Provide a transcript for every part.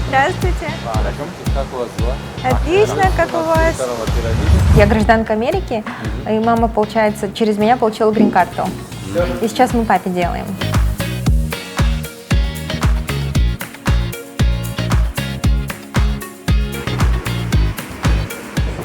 Здравствуйте. Как у вас дела? Отлично, как у вас? Я гражданка Америки, и мама, получается, через меня получила грин-карту. И сейчас мы папе делаем.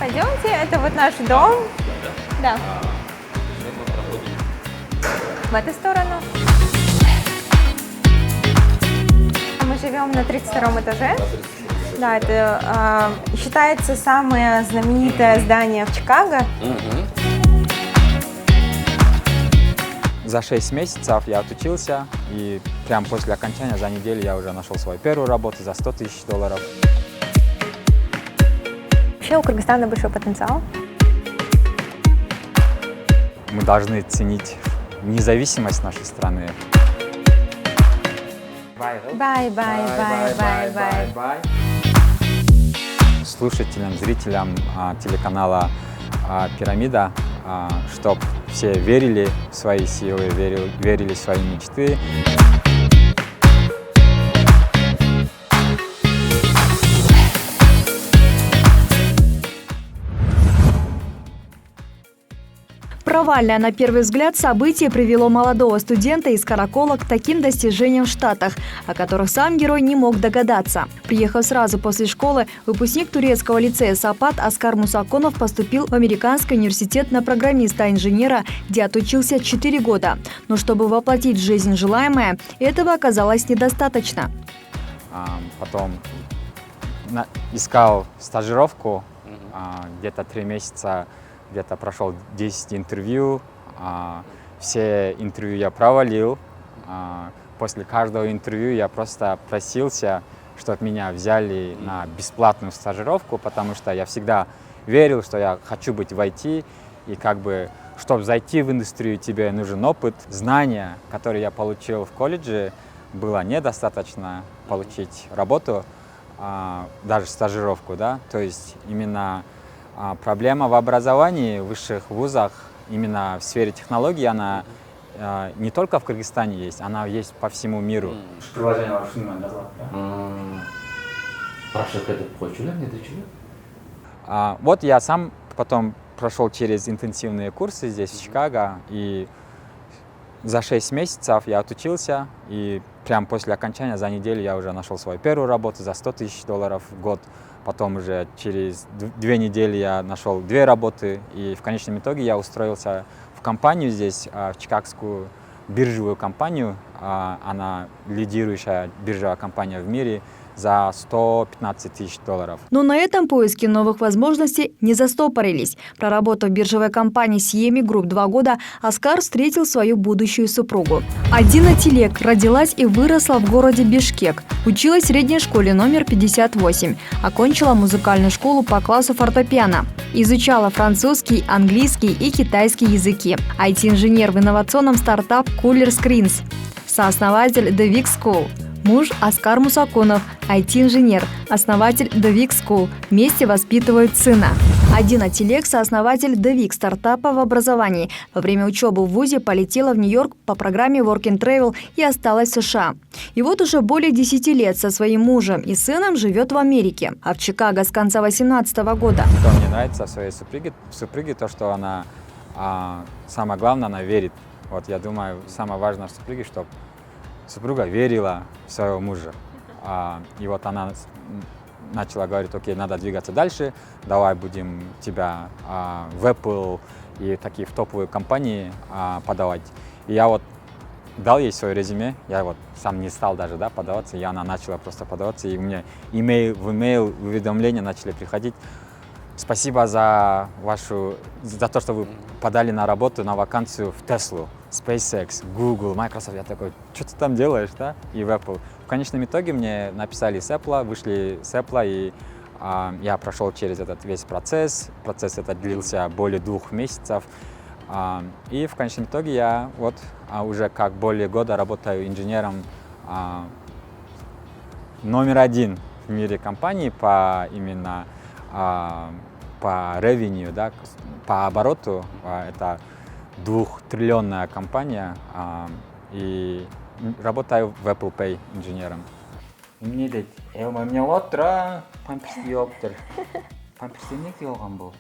Пойдемте, это вот наш дом. Да. В эту сторону. Мы живем на 32-м этаже. Да, это считается самое знаменитое здание в Чикаго. За 6 месяцев я отучился, и прямо после окончания, за неделю я уже нашел свою первую работу за $100 000. Вообще у Кыргызстана большой потенциал. Мы должны ценить независимость нашей страны. Бай. Слушателям, зрителям телеканала «Пирамида», чтобы все верили в свои силы, верили в свои мечты. Провальное на первый взгляд событие привело молодого студента из Каракола к таким достижениям в Штатах, о которых сам герой не мог догадаться. Приехав сразу после школы, выпускник турецкого лицея Сапат Аскар Мусаконов поступил в Американский университет на программиста-инженера, где отучился 4 года. Но чтобы воплотить в жизнь желаемое, этого оказалось недостаточно. Потом искал стажировку, где-то 3 месяца. Где-то прошел 10 интервью, все интервью я провалил. После каждого интервью я просто просился, чтобы меня взяли на бесплатную стажировку, потому что я всегда верил, что я хочу быть в IT, и чтобы зайти в индустрию, тебе нужен опыт, знания, которые я получил в колледже, было недостаточно получить работу, даже стажировку, да, то есть именно проблема в образовании в высших вузах, именно в сфере технологий, она не только в Кыргызстане есть, она есть по всему миру. Вот я сам потом прошел через интенсивные курсы здесь, в Чикаго, и за 6 месяцев я отучился, и прямо после окончания за неделю я уже нашел свою первую работу за $100 000 в год. Потом уже через 2 недели я нашел 2 работы, и в конечном итоге я устроился в компанию здесь, в чикагскую биржевую компанию. Она лидирующая биржевая компания в мире, за $115 000. Но на этом поиски новых возможностей не застопорились. Проработав в биржевой компании Сиеми Групп 2 года, Аскар встретил свою будущую супругу. Адина Тилек родилась и выросла в городе Бишкек. Училась в средней школе номер 58. Окончила музыкальную школу по классу фортепиано. Изучала французский, английский и китайский языки. IT-инженер в инновационном стартап Cooler Screens. Сооснователь The Vic School. Муж Аскар Мусаконов, IT-инженер, основатель The Vic School. Вместе воспитывают сына. Адина Тилек, сооснователь The Vic стартапа в образовании. Во время учебы в ВУЗе полетела в Нью-Йорк по программе Work and Travel и осталась в США. И вот уже более 10 лет со своим мужем и сыном живет в Америке, а в Чикаго с конца 2018 года. Что мне нравится в своей супруге, то, что она, самое главное, она верит. Вот я думаю, самое важное в супруге, чтобы супруга верила в своего мужа. И вот она начала говорить: окей, надо двигаться дальше, давай будем тебя в Apple и такие в топовые компании подавать. И я вот дал ей свое резюме, я вот сам не стал даже подаваться, и она начала просто подаваться, и у меня в имейл уведомления начали приходить. Спасибо за то, что вы подали на работу, на вакансию в Теслу, SpaceX, Google, Microsoft. Я такой: что ты там делаешь, да? И в Apple. В конечном итоге мне написали с Apple, вышли с Apple, и я прошел через этот весь процесс. Процесс этот длился более 2 месяцев. И в конечном итоге я вот уже как более года работаю инженером номер 1 в мире компании по именно по revenue, да, по обороту. Это 2-триллионная компания, и работаю в Apple Pay инженером. Мне дед, мне лотра, памперси оптер. Памперси не килограмм был.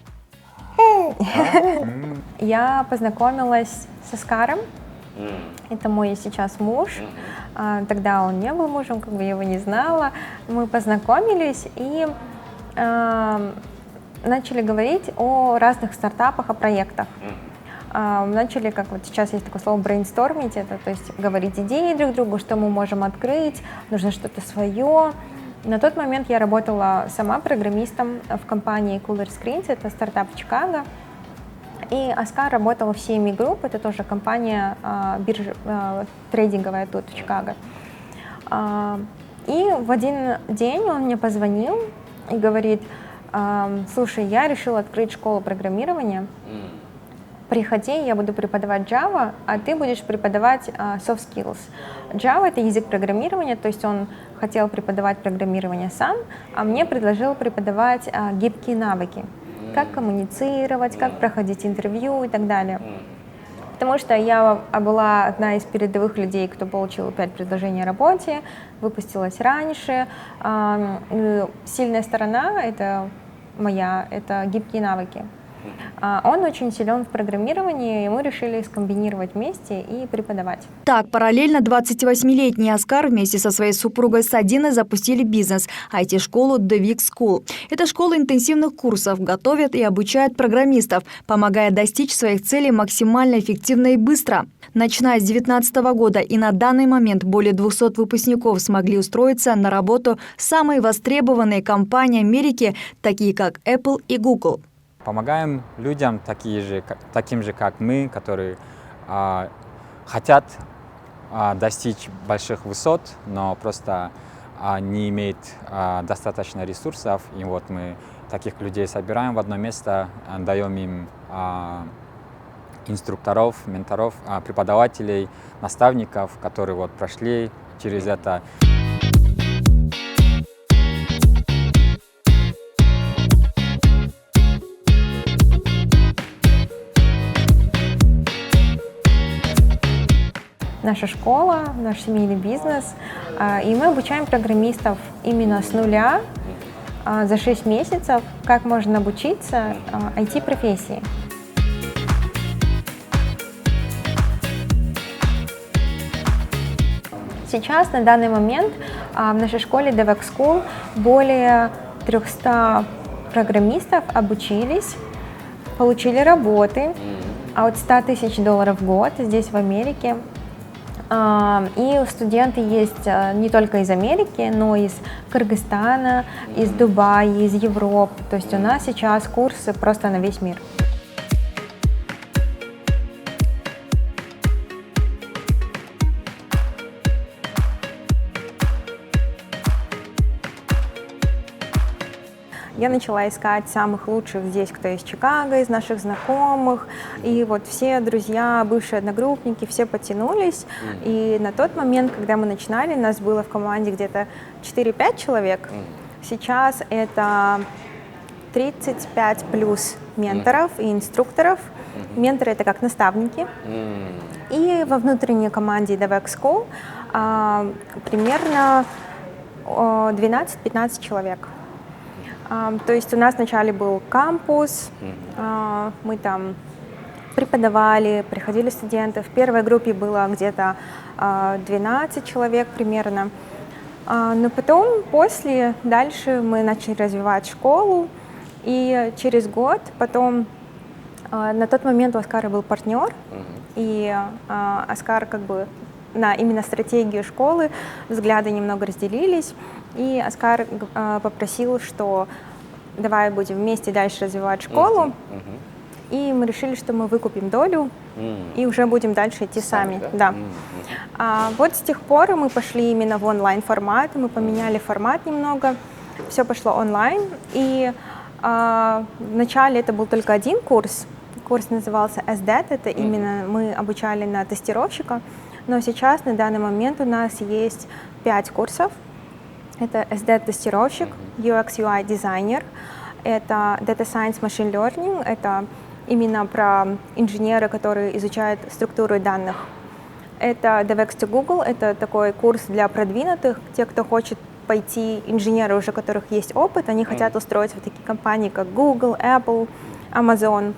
Я познакомилась с Оскаром. Это мой сейчас муж. Тогда он не был мужем, как бы я его не знала. Мы познакомились и начали говорить о разных стартапах, о проектах. Начали, как вот сейчас есть такое слово, брейнстормить, это, то есть говорить идеи друг другу, что мы можем открыть, нужно что-то свое. На тот момент я работала сама программистом в компании Cooler Screens, это стартап в Чикаго. И Оскар работал в CME Group, это тоже компания биржа, трейдинговая тут в Чикаго. И в один день он мне позвонил и говорит: слушай, я решил открыть школу программирования. Приходи, я буду преподавать Java, а ты будешь преподавать soft skills. Java — это язык программирования, то есть он хотел преподавать программирование сам, а мне предложил преподавать гибкие навыки. Как коммуницировать, как проходить интервью и так далее. Потому что я была одна из передовых людей, кто получил 5 предложений о работе, выпустилась раньше. Сильная сторона — это моя, это гибкие навыки. Он очень силен в программировании, и мы решили скомбинировать вместе и преподавать. Так, параллельно 28-летний Оскар вместе со своей супругой Садиной запустили бизнес – IT-школу The Week School. Это школа интенсивных курсов, готовят и обучают программистов, помогая достичь своих целей максимально эффективно и быстро. Начиная с 2019 года и на данный момент более 200 выпускников смогли устроиться на работу в самые востребованные компании Америки, такие как Apple и Google. Помогаем людям, таким же, как мы, которые хотят достичь больших высот, но просто не имеют достаточно ресурсов. И вот мы таких людей собираем в одно место, даем им инструкторов, менторов, преподавателей, наставников, которые вот прошли через это. Наша школа, наш семейный бизнес, и мы обучаем программистов именно с нуля за 6 месяцев, как можно обучиться IT-профессии. Сейчас, на данный момент, в нашей школе The Week School более 300 программистов обучились, получили работы от $100 тысяч в год здесь, в Америке. И студенты есть не только из Америки, но и из Кыргызстана, из Дубая, из Европы. То есть у нас сейчас курсы просто на весь мир. Я начала искать самых лучших здесь, кто из Чикаго, из наших знакомых. И вот все друзья, бывшие одногруппники, все подтянулись. И на тот момент, когда мы начинали, нас было в команде где-то 4-5 человек. Сейчас это 35 плюс менторов и инструкторов. Менторы — это как наставники. И во внутренней команде The Week School примерно 12-15 человек. То есть у нас вначале был кампус, мы там преподавали, приходили студенты. В первой группе было где-то 12 человек примерно. Но потом, дальше мы начали развивать школу. И через год потом, на тот момент у Оскара был партнер, и Оскар как бы на именно стратегию школы взгляды немного разделились. И Оскар попросил, что давай будем вместе дальше развивать школу. И мы решили, что мы выкупим долю и уже будем дальше идти сами. Да. Вот с тех пор мы пошли именно в онлайн-формат, мы поменяли формат немного, все пошло онлайн. И вначале это был только один курс. Курс назывался SDET, это именно мы обучали на тестировщика. Но сейчас, на данный момент, у нас есть 5 курсов. Это SDET-тестировщик, UX/UI дизайнер, это Data Science Machine Learning, это именно про инженеры, которые изучают структуру данных. Это The Week to Google, это такой курс для продвинутых, те, кто хочет пойти инженеры, уже у которых есть опыт, они хотят устроиться в такие компании, как Google, Apple, Amazon.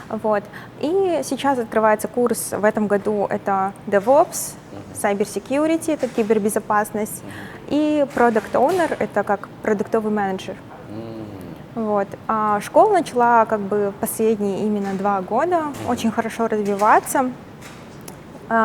Вот. И сейчас открывается курс в этом году, это DevOps, Cyber Security, это кибербезопасность, и Product Owner, это как продуктовый менеджер. Вот. А школа начала как бы последние именно 2 года очень хорошо развиваться.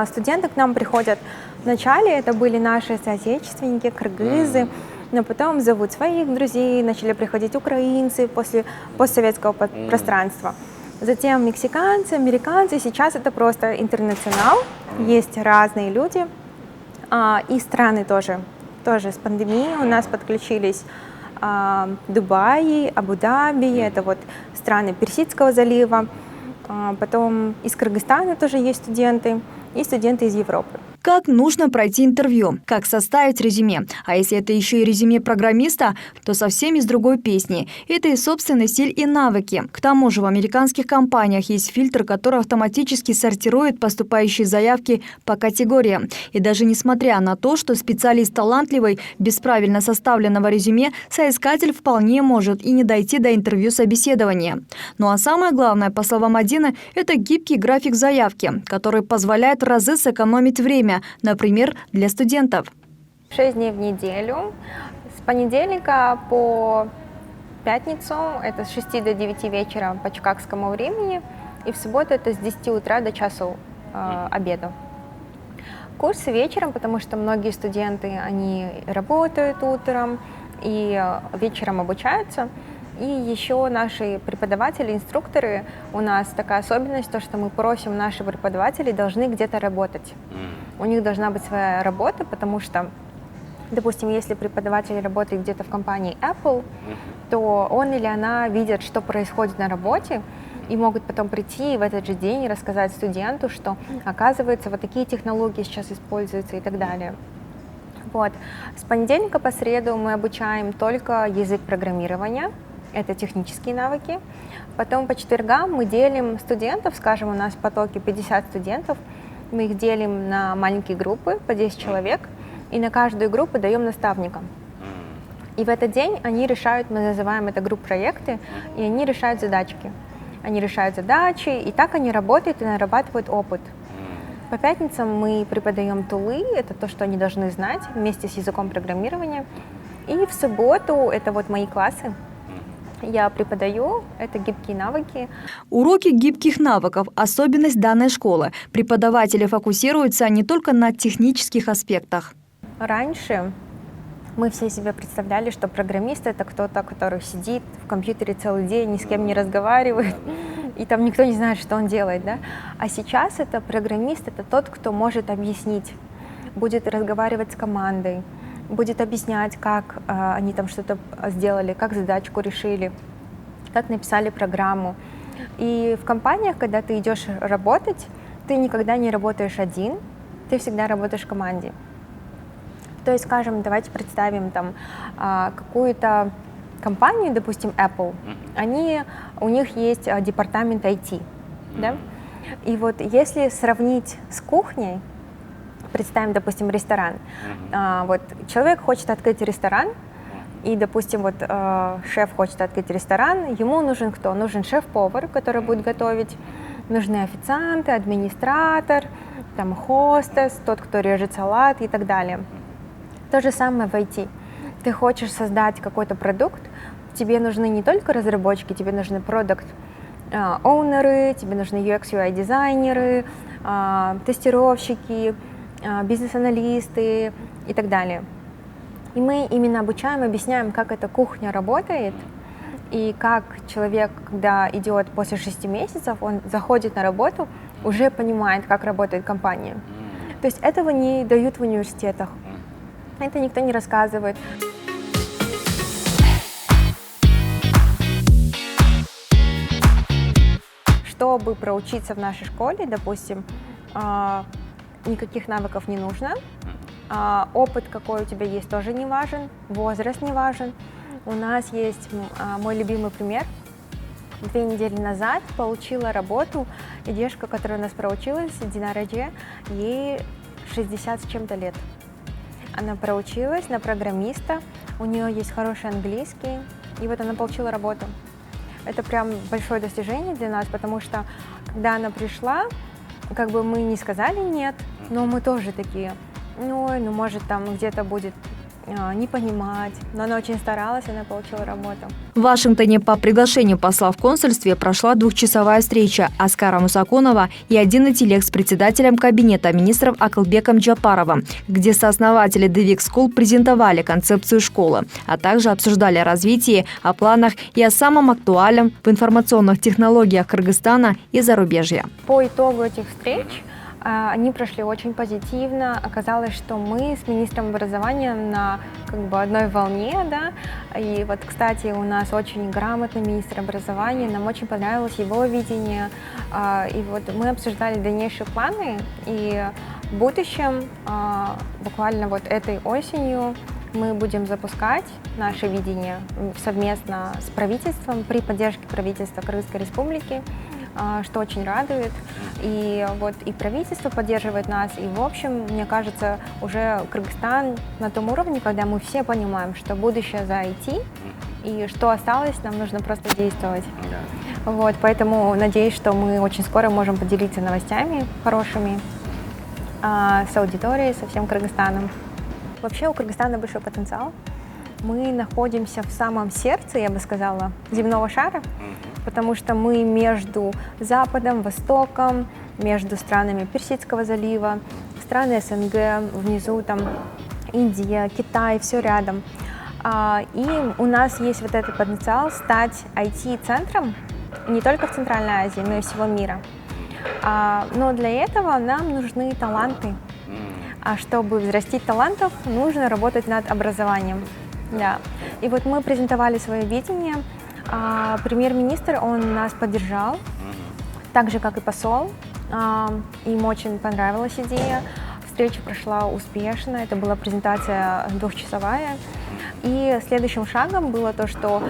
Студенты к нам приходят вначале, это были наши соотечественники, кыргызы, но потом зовут своих друзей, начали приходить украинцы после постсоветского пространства. Затем мексиканцы, американцы, сейчас это просто интернационал, есть разные люди, и страны тоже с пандемией у нас подключились Дубай, Абу-Даби, это вот страны Персидского залива, потом из Кыргызстана тоже есть студенты и студенты из Европы. Как нужно пройти интервью, как составить резюме. А если это еще и резюме программиста, то совсем из другой песни. Это и собственный стиль и навыки. К тому же в американских компаниях есть фильтр, который автоматически сортирует поступающие заявки по категориям. И даже несмотря на то, что специалист талантливый, без правильно составленного резюме, соискатель вполне может и не дойти до интервью-собеседования. Ну а самое главное, по словам Адины, это гибкий график заявки, который позволяет в разы сэкономить время, например, для студентов. 6 дней в неделю, с понедельника по пятницу, это с 6 до 9 вечера по чикагскому времени, и в субботу это с 10 утра до часу обеда. Курсы вечером, потому что многие студенты, они работают утром и вечером обучаются. И еще наши преподаватели, инструкторы, у нас такая особенность, то, что мы просим наших преподавателей должны где-то работать. У них должна быть своя работа, потому что, допустим, если преподаватель работает где-то в компании Apple, то он или она видят, что происходит на работе, и могут потом прийти и в этот же день рассказать студенту, что, оказывается, вот такие технологии сейчас используются и так далее. Вот. С понедельника по среду мы обучаем только язык программирования. Это технические навыки. Потом по четвергам мы делим студентов, скажем, у нас в потоке 50 студентов, мы их делим на маленькие группы, по 10 человек, и на каждую группу даем наставника. И в этот день они решают, мы называем это групп-проекты, и они решают задачки. Они решают задачи, и так они работают и нарабатывают опыт. По пятницам мы преподаем тулы, это то, что они должны знать, вместе с языком программирования. И в субботу это вот мои классы. Я преподаю, это гибкие навыки. Уроки гибких навыков – особенность данной школы. Преподаватели фокусируются не только на технических аспектах. Раньше мы все себе представляли, что программист – это кто-то, который сидит в компьютере целый день, ни с кем не разговаривает, и там никто не знает, что он делает, да? А сейчас это программист – это тот, кто может объяснить, будет разговаривать с командой, будет объяснять, как они там что-то сделали, как задачку решили, как написали программу. И в компаниях, когда ты идешь работать, ты никогда не работаешь один, ты всегда работаешь в команде. То есть, скажем, давайте представим там какую-то компанию, допустим, Apple, у них есть департамент IT, да? И вот если сравнить с кухней, представим, допустим, ресторан. Вот человек хочет открыть ресторан, и, допустим, вот шеф хочет открыть ресторан, ему нужен кто? Нужен шеф-повар, который будет готовить, нужны официанты, администратор, там, хостес, тот, кто режет салат и так далее. То же самое в IT. Ты хочешь создать какой-то продукт, тебе нужны не только разработчики, тебе нужны продукт-оунеры, тебе нужны UX-UI-дизайнеры, тестировщики, бизнес-аналисты и так далее. И мы именно обучаем, объясняем, как эта кухня работает, и как человек, когда идет после 6 месяцев, он заходит на работу, уже понимает, как работает компания. То есть этого не дают в университетах, это никто не рассказывает. Чтобы проучиться в нашей школе, допустим, никаких навыков не нужно, опыт, какой у тебя есть, тоже не важен, возраст не важен. У нас есть мой любимый пример. 2 недели назад получила работу и девушка, которая у нас проучилась, Динара Дже, ей 60 с чем-то лет. Она проучилась на программиста, у нее есть хороший английский, и вот она получила работу. Это прям большое достижение для нас, потому что когда она пришла, как бы мы не сказали нет, но мы тоже такие, ой, ну может там где-то будет не понимать, но она очень старалась, она получила работу. В Вашингтоне по приглашению посла в консульстве прошла двухчасовая встреча Аскара Мусаконова и Адина Тилек с председателем кабинета министров Акылбеком Джапаровым, где сооснователи Девик School презентовали концепцию школы, а также обсуждали о развитии, о планах и о самом актуальном в информационных технологиях Кыргызстана и зарубежья. По итогу этих встреч они прошли очень позитивно. Оказалось, что мы с министром образования на одной волне, да. И вот, кстати, у нас очень грамотный министр образования, нам очень понравилось его видение. И вот мы обсуждали дальнейшие планы, и в будущем, буквально вот этой осенью, мы будем запускать наше видение совместно с правительством, при поддержке правительства Кыргызской Республики, что очень радует. И вот и правительство поддерживает нас, и в общем, мне кажется, уже Кыргызстан на том уровне, когда мы все понимаем, что будущее за IT, и что осталось, нам нужно просто действовать. Вот, поэтому надеюсь, что мы очень скоро можем поделиться новостями хорошими с аудиторией, со всем Кыргызстаном. Вообще у Кыргызстана большой потенциал. Мы находимся в самом сердце, я бы сказала, земного шара, потому что мы между Западом, Востоком, между странами Персидского залива, страны СНГ, внизу там Индия, Китай, все рядом. И у нас есть вот этот потенциал стать IT-центром не только в Центральной Азии, но и всего мира. Но для этого нам нужны таланты. А чтобы взрастить талантов, нужно работать над образованием. Да. И вот мы презентовали свое видение. Премьер-министр, он нас поддержал, так же, как и посол. Им очень понравилась идея. Встреча прошла успешно, это была презентация двухчасовая. И следующим шагом было то, что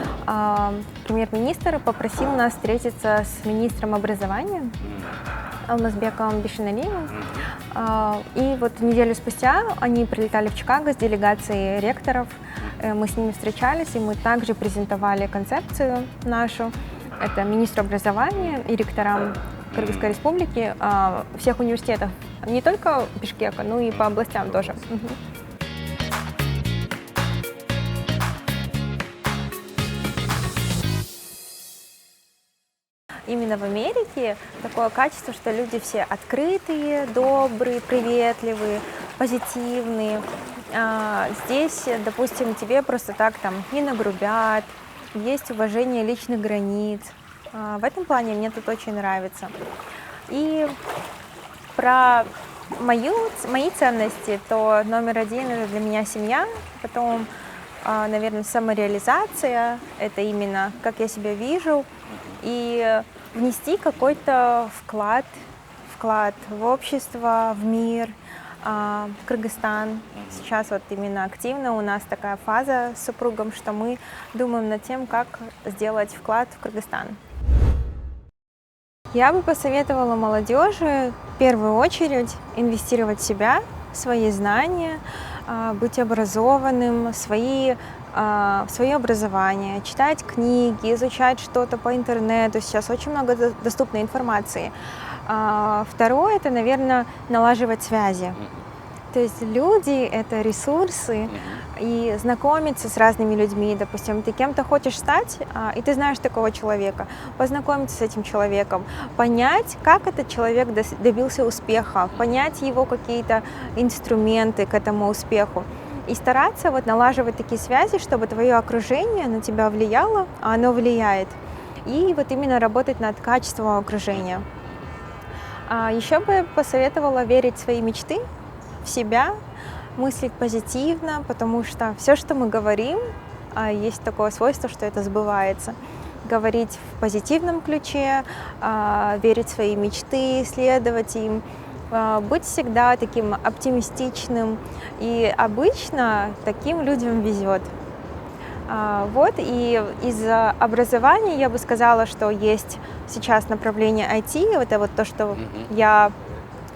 премьер-министр попросил нас встретиться с министром образования Алмазбеком Бишиналиевым. И вот неделю спустя они прилетали в Чикаго с делегацией ректоров. Мы с ними встречались, и мы также презентовали концепцию нашу. Это министру образования и ректорам Кыргызской Республики всех университетов. Не только Бишкека, но и по областям тоже. Именно в Америке такое качество, что люди все открытые, добрые, приветливые, позитивные. Здесь, допустим, тебе просто так там не нагрубят, есть уважение личных границ. В этом плане мне тут очень нравится. И про мои ценности, то номер один — это для меня семья, потом, наверное, самореализация, это именно как я себя вижу, и внести какой-то вклад в общество, в мир. Кыргызстан сейчас вот именно активно, у нас такая фаза с супругом, что мы думаем над тем, как сделать вклад в Кыргызстан. Я бы посоветовала молодежи в первую очередь инвестировать в себя, в свои знания, быть образованным, в свое образование, читать книги, изучать что-то по интернету. Сейчас очень много доступной информации. Второе — это, наверное, налаживать связи. То есть люди — это ресурсы, и знакомиться с разными людьми. Допустим, ты кем-то хочешь стать, и ты знаешь такого человека, познакомиться с этим человеком, понять, как этот человек добился успеха, понять его какие-то инструменты к этому успеху. И стараться вот налаживать такие связи, чтобы твое окружение на тебя влияло, а оно влияет. И вот именно работать над качеством окружения. Еще бы посоветовала верить в свои мечты, в себя, мыслить позитивно, потому что все, что мы говорим, есть такое свойство, что это сбывается. Говорить в позитивном ключе, верить в свои мечты, следовать им, быть всегда таким оптимистичным. И обычно таким людям везет. Вот, и из образования я бы сказала, что есть сейчас направление IT, это вот то, что я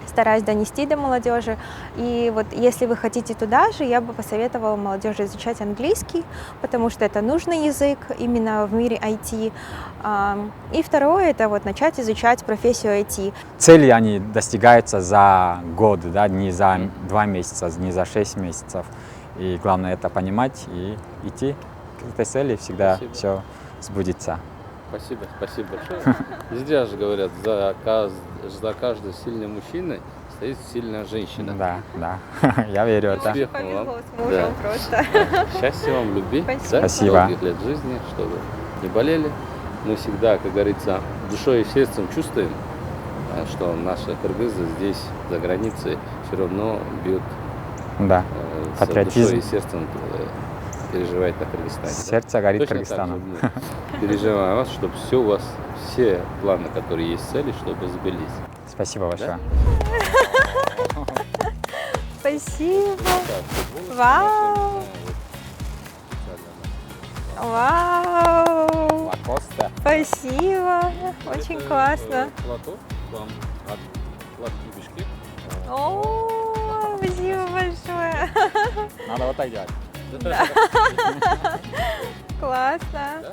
стараюсь донести до молодежи. И вот если вы хотите туда же, я бы посоветовала молодежи изучать английский, потому что это нужный язык именно в мире IT. И второе, это вот начать изучать профессию IT. Цели, они достигаются за год, да, не за 2 месяца, не за 6 месяцев. И главное это понимать и идти к этой цели, всегда Спасибо. все сбудется. Спасибо большое. Не зря же говорят, за каждым сильным мужчиной стоит сильная женщина. Да, я верю в это. Успехов Повезло вам. с мужем Да. просто. Счастья вам, любви, Спасибо. да, Спасибо. долгих лет жизни, чтобы не болели. Мы всегда, как говорится, душой и сердцем чувствуем, что наши кыргызы здесь, за границей, все равно бьют Да, с патриотизм. душой и сердцем переживает на Кыргызстане. да? Сердце горит Точно так же Кыргызстаном. мы переживаем вас, чтобы все у вас, все планы, которые есть, цели, чтобы сбылись. Спасибо большое. Спасибо. Вау. Вау. Лакоста. Спасибо. Очень классно. Платок вам от Латвии Бишкек. О, спасибо большое. Надо вот так делать. Классно.